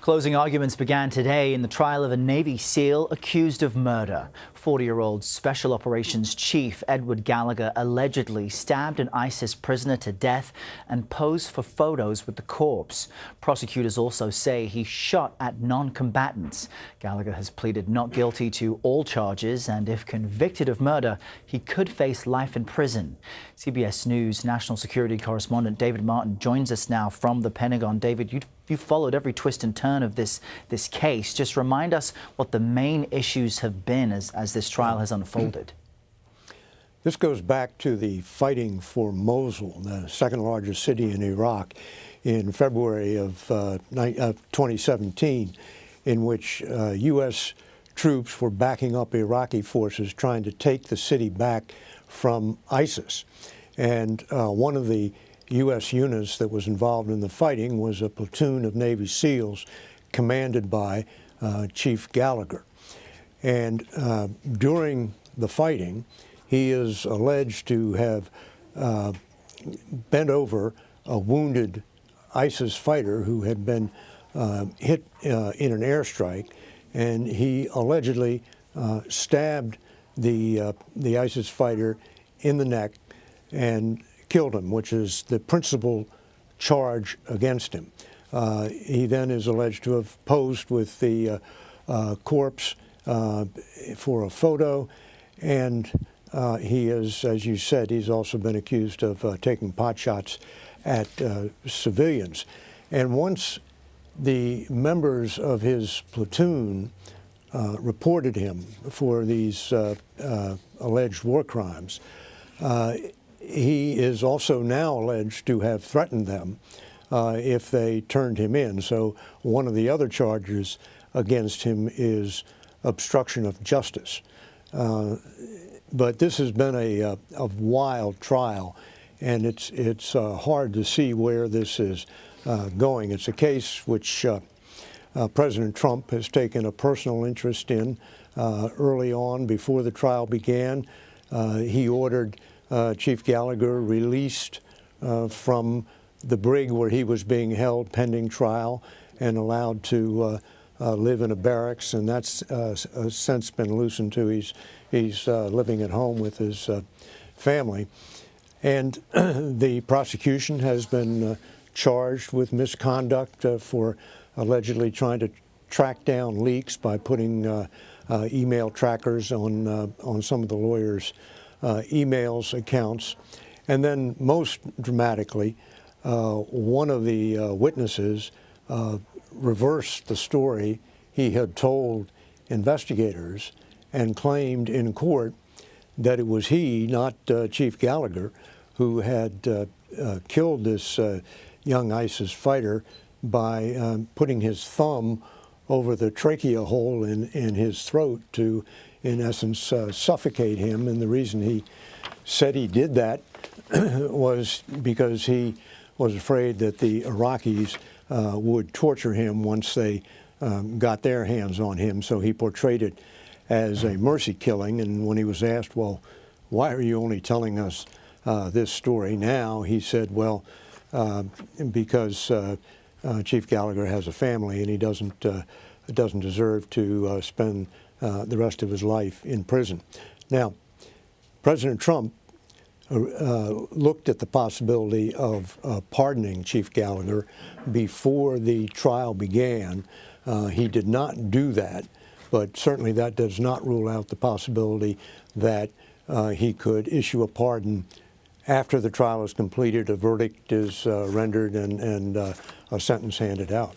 Closing arguments began today in the trial of a Navy SEAL accused of murder. 40-year-old Special Operations Chief Edward Gallagher allegedly stabbed an ISIS prisoner to death and posed for photos with the corpse. Prosecutors also say he shot at non-combatants. Gallagher has pleaded not guilty to all charges, and if convicted of murder, he could face life in prison. CBS News national security correspondent David Martin joins us now from the Pentagon. David, you followed every twist and turn of this case. Just remind us what the main issues have been as this trial has unfolded. This goes back to the fighting for Mosul, the second largest city in Iraq, in February of 2017, in which U.S. troops were backing up Iraqi forces trying to take the city back from ISIS. And one of the U.S. units that was involved in the fighting was a platoon of Navy SEALs commanded by Chief Gallagher. And during the fighting, he is alleged to have bent over a wounded ISIS fighter who had been hit in an airstrike, and he allegedly stabbed the ISIS fighter in the neck and killed him, which is the principal charge against him. He then is alleged to have posed with the corpse for a photo, and he is, as you said, he's also been accused of taking pot shots at civilians. And once the members of his platoon reported him for these alleged war crimes, he is also now alleged to have threatened them if they turned him in. So one of the other charges against him is obstruction of justice. But this has been a wild trial, and it's hard to see where this is going. It's a case which President Trump has taken a personal interest in early on. Before the trial began, he ordered Chief Gallagher released from the brig where he was being held pending trial and allowed to live in a barracks, and that's since been loosened too. He's living at home with his family. And the prosecution has been charged with misconduct for allegedly trying to track down leaks by putting email trackers on some of the lawyers' emails accounts. And then most dramatically, one of the witnesses reversed the story he had told investigators and claimed in court that it was he, not Chief Gallagher, who had killed this young ISIS fighter by putting his thumb over the trachea hole in his throat to, in essence, suffocate him. And the reason he said he did that was because he was afraid that the Iraqis would torture him once they got their hands on him. So he portrayed it as a mercy killing. And when he was asked, well, why are you only telling us this story now? He said, well, because Chief Gallagher has a family and he doesn't deserve to spend the rest of his life in prison. Now, President Trump looked at the possibility of pardoning Chief Gallagher before the trial began. He did not do that, but certainly that does not rule out the possibility that he could issue a pardon after the trial is completed, a verdict is rendered, and a sentence handed out.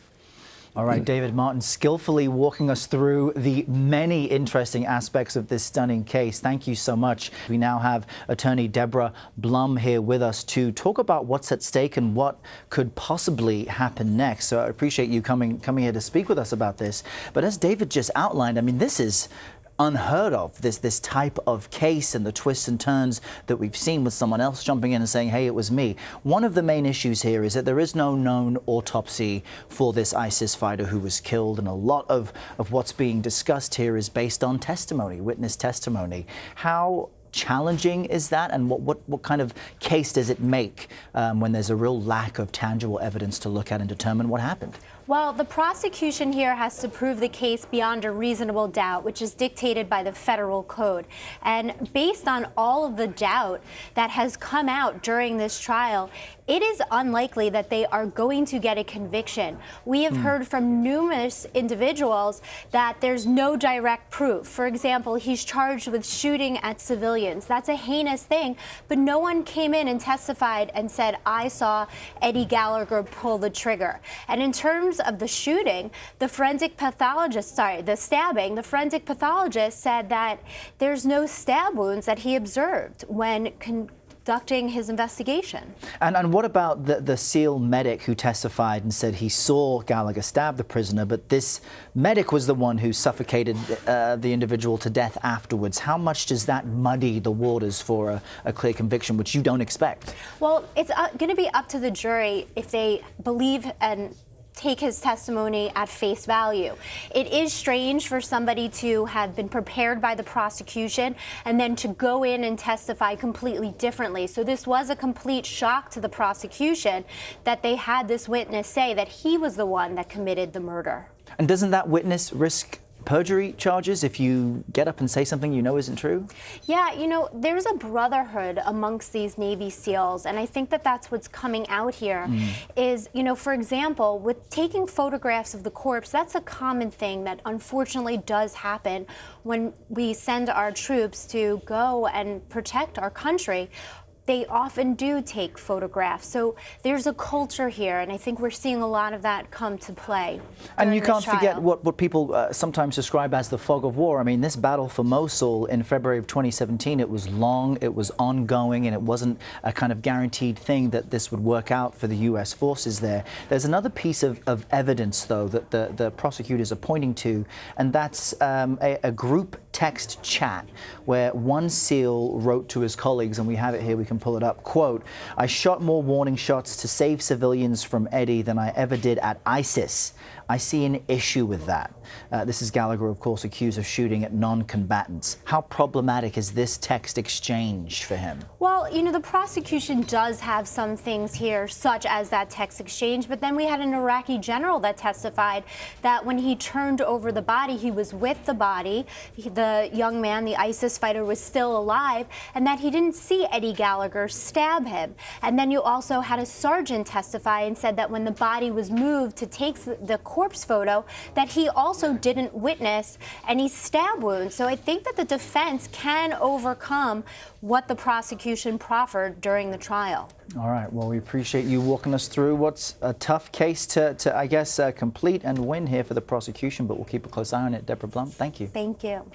All right, David Martin, skillfully walking us through the many interesting aspects of this stunning case. Thank you so much. We now have attorney Deborah Blum here with us to talk about what's at stake and what could possibly happen next. So I appreciate you coming here to speak with us about this. But as David just outlined, I mean, this is unheard of, this type of case and the twists and turns that we've seen with someone else jumping in and saying, hey, it was me. One of the main issues here is that there is no known autopsy for this ISIS fighter who was killed, and a lot of what's being discussed here is based on testimony, witness testimony. How challenging is that, and what kind of case does it make when there's a real lack of tangible evidence to look at and determine what happened? Well, the prosecution here has to prove the case beyond a reasonable doubt, which is dictated by the federal code. And based on all of the doubt that has come out during this trial, it is unlikely that they are going to get a conviction. We have heard from numerous individuals that there's no direct proof. For example, he's charged with shooting at civilians. That's a heinous thing, but no one came in and testified and said, I saw Eddie Gallagher pull the trigger. And in terms of the shooting, the forensic pathologist, the stabbing, the forensic pathologist said that there's no stab wounds that he observed when conducting his investigation. And what about the SEAL medic who testified and said he saw Gallagher stab the prisoner, but this medic was the one who suffocated the individual to death afterwards? How much does that muddy the waters for a clear conviction, which you don't expect? Well, it's going to be up to the jury if they believe and take his testimony at face value. It is strange for somebody to have been prepared by the prosecution and then to go in and testify completely differently. So this was a complete shock to the prosecution that they had this witness say that he was the one that committed the murder. And doesn't that witness risk perjury charges if you get up and say something you know isn't true? Yeah, you know, there's a brotherhood amongst these Navy SEALs, and I think that that's what's coming out here is, you know, for example, with taking photographs of the corpse, that's a common thing that unfortunately does happen when we send our troops to go and protect our country. They often do take photographs. So there's a culture here, and I think we're seeing a lot of that come to play. And you can't forget what people sometimes describe as the fog of war. I mean, this battle for Mosul in February of 2017, it was long, it was ongoing, and it wasn't a kind of guaranteed thing that this would work out for the U.S. forces there. There's another piece of evidence, though, that the prosecutors are pointing to, and that's a group text chat where one SEAL wrote to his colleagues, and we have it here, we can pull it up, quote, "I shot more warning shots to save civilians from Eddie than I ever did at ISIS. I see an issue with that." This is Gallagher, of course, accused of shooting at non-combatants. How problematic is this text exchange for him? Well, you know, the prosecution does have some things here, such as that text exchange, but then we had an Iraqi general that testified that when he turned over the body, he was with the body, the young man, the ISIS fighter, was still alive, and that he didn't see Eddie Gallagher stab him. And then you also had a sergeant testify and said that when the body was moved to take the corpse photo, that he also didn't witness any stab wounds. So I think that the defense can overcome what the prosecution proffered during the trial. All right. Well, we appreciate you walking us through what's a tough case to I guess, complete and win here for the prosecution, but we'll keep a close eye on it. Deborah Blum, thank you. Thank you.